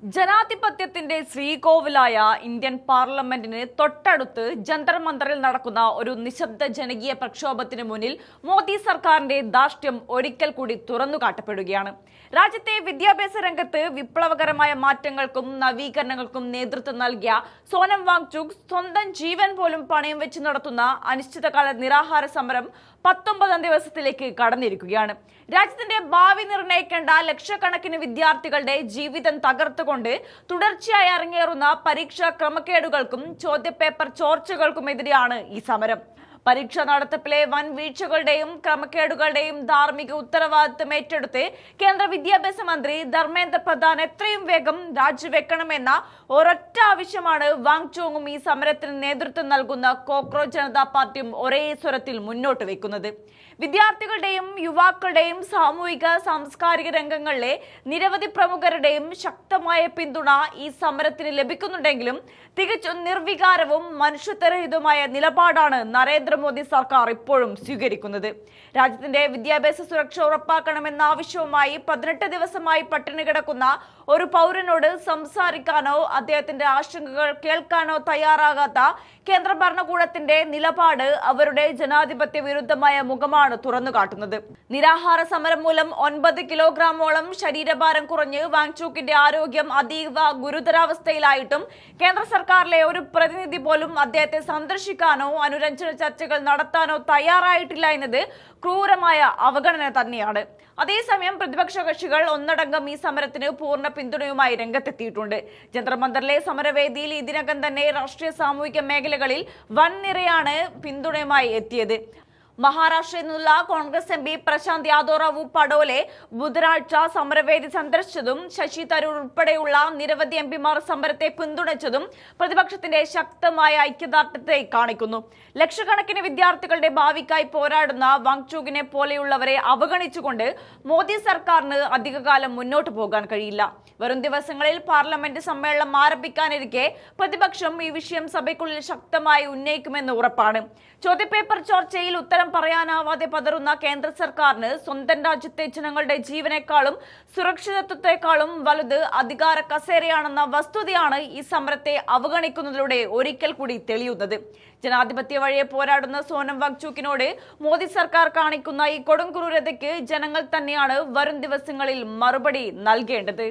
ജനാധിപത്യത്തിന്റെ ശ്രീകോവിലായ ഇന്ത്യൻ പാർലമെന്റിന് തൊട്ടടുത്ത് ജന്തർ മന്ദറിൽ നടക്കുന്ന ഒരു നിശബ്ദ ജനകീയ പ്രക്ഷോഭത്തിന് മുന്നിൽ മോദി സർക്കാരിന്റെ ധാർഷ്ട്യം ഒരിക്കൽ കൂടി തുറന്നുകാട്ടപ്പെടുകയാണ്. രാജ്യത്തെ വിദ്യാഭ്യാസ രംഗത്ത് വിപ്ലവകരമായ മാറ്റങ്ങൾക്കും നവീകരണങ്ങൾക്കും നേതൃത്വം നൽകിയ സോനം വാങ്ചുക് സ്വന്തം ജീവൻ പോലും പണയം വെച്ച് നടത്തുന്ന അനിശ്ചിതകാല നിരാഹാര സമരം 19 ദിവസത്തിലേക്ക് കടന്നിരിക്കുകയാണ്. രാജ്യത്തിന്റെ ഭാവി നിർണ്ണയിക്കേണ്ട ലക്ഷക്കണക്കിന് വിദ്യാർത്ഥികളുടെ ജീവിതം തകർത്തുകൊണ്ട് തുടർച്ചയായി അരങ്ങേറുന്ന പരീക്ഷാ ക്രമക്കേടുകൾക്കും ചോദ്യപേപ്പർ ചോർച്ചകൾക്കുമെതിരെയാണ് ഈ സമരം. പരീക്ഷാ നടത്തിപ്പിലെ വൻ വീഴ്ചകളുടെയും ക്രമക്കേടുകളുടെയും ധാർമ്മിക ഉത്തരവാദിത്തം ഏറ്റെടുത്ത് കേന്ദ്ര വിദ്യാഭ്യാസ മന്ത്രി ധർമ്മേന്ദ്ര പ്രധാൻ എത്രയും വേഗം രാജിവെക്കണമെന്ന ഒരൊറ്റ ആവശ്യമാണ് വാങ്ചുകും ഈ സമരത്തിന് നേതൃത്വം നൽകുന്ന കോക്രോച്ച് ജനതാ പാർട്ടിയും ഒരേ സ്വരത്തിൽ മുന്നോട്ട് വെക്കുന്നത്. വിദ്യാർത്ഥികളുടെയും യുവാക്കളുടെയും സാമൂഹിക സാംസ്കാരിക രംഗങ്ങളിലെ നിരവധി പ്രമുഖരുടെയും ശക്തമായ പിന്തുണ ഈ സമരത്തിന് ലഭിക്കുന്നുണ്ടെങ്കിലും തികച്ചും നിർവികാരവും മനുഷ്യത്വരഹിതവുമായ നിലപാടാണ് നരേന്ദ്രമോദി സർക്കാർ ഇപ്പോഴും സ്വീകരിക്കുന്നത്. രാജ്യത്തിന്റെ വിദ്യാഭ്യാസ സുരക്ഷ ഉറപ്പാക്കണമെന്ന ആവശ്യവുമായി 18 ദിവസമായി പട്ടിണി കിടക്കുന്ന ഒരു പൗരനോട് സംസാരിക്കാനോ അദ്ദേഹത്തിന്റെ ആശങ്കകൾ കേൾക്കാനോ തയ്യാറാകാത്ത കേന്ദ്ര ഭരണകൂടത്തിന്റെ നിലപാട് അവരുടെ ജനാധിപത്യ വിരുദ്ധമായ മുഖമാണ് തുറന്നു കാട്ടുന്നത്. നിരാഹാര സമരം മൂലം 9 കിലോഗ്രാമോളം ശരീരഭാരം കുറഞ്ഞ് വാങ്ചുക്കിന്റെ ആരോഗ്യം അതീവ ഗുരുതരാവസ്ഥയിലായിട്ടും കേന്ദ്ര സർക്കാരിലെ ഒരു പ്രതിനിധി പോലും അദ്ദേഹത്തെ സന്ദർശിക്കാനോ അനുരഞ്ജന ചർച്ചകൾ നടത്താനോ തയ്യാറായിട്ടില്ല എന്നത് ക്രൂരമായ അവഗണന തന്നെയാണ്. അതേസമയം പ്രതിപക്ഷ കക്ഷികൾ ഒന്നടങ്കം ഈ സമരത്തിന് പൂർണ്ണ പിന്തുണയുമായി രംഗത്തെത്തിയിട്ടുണ്ട്. ജന്തർ മന്ദറിലെ സമരവേദിയിൽ ഇതിനകം തന്നെ രാഷ്ട്രീയ സാമൂഹിക മേഖലകളിൽ വൻ നിരയാണ് പിന്തുണയുമായി എത്തിയത്. മഹാരാഷ്ട്രയിൽ നിന്നുള്ള കോൺഗ്രസ് എം പി പ്രശാന്ത് യാദവ് പടോലെ ബുധനാഴ്ച സമരവേദി സന്ദർശിച്ചതും ശശി തരൂർ ഉൾപ്പെടെയുള്ള നിരവധി എംപിമാർ സമരത്തെ പിന്തുണച്ചതും പ്രതിപക്ഷത്തിന്റെ ശക്തമായ ഐക്യദാർഢ്യത്തെ കാണിക്കുന്നു. ലക്ഷക്കണക്കിന് വിദ്യാർത്ഥികളുടെ ഭാവിക്കായി പോരാടുന്ന വാങ്ചുകിനെ പോലെയുള്ളവരെ അവഗണിച്ചുകൊണ്ട് മോദി സർക്കാരിന് അധികകാലം മുന്നോട്ട് പോകാൻ കഴിയില്ല. വരും ദിവസങ്ങളിൽ പാർലമെന്റ് സമ്മേളനം ആരംഭിക്കാനിരിക്കെ പ്രതിപക്ഷം ഈ വിഷയം സഭയ്ക്കുള്ളിൽ ശക്തമായി ഉന്നയിക്കുമെന്ന് ഉറപ്പാണ്. ചോദ്യപേപ്പർ ചോർച്ചയിൽ ഉത്തരം പറയാനാവാതെ പതറുന്ന കേന്ദ്ര സർക്കാരിന് സ്വന്തം രാജ്യത്തെ ജനങ്ങളുടെ ജീവനേക്കാളും സുരക്ഷിതത്വത്തെക്കാളും വലുത് അധികാര കസേരയാണെന്ന വസ്തുതയാണ് ഈ സമരത്തെ അവഗണിക്കുന്നതിലൂടെ ഒരിക്കൽ കൂടി തെളിയുന്നത്. ജനാധിപത്യ വഴിയെ പോരാടുന്ന സോനം വാങ്ചുക്കിനോട് മോദി സർക്കാർ കാണിക്കുന്ന ഈ കൊടും ക്രൂരതയ്ക്ക് ജനങ്ങൾ തന്നെയാണ് വരും ദിവസങ്ങളിൽ മറുപടി നൽകേണ്ടത്.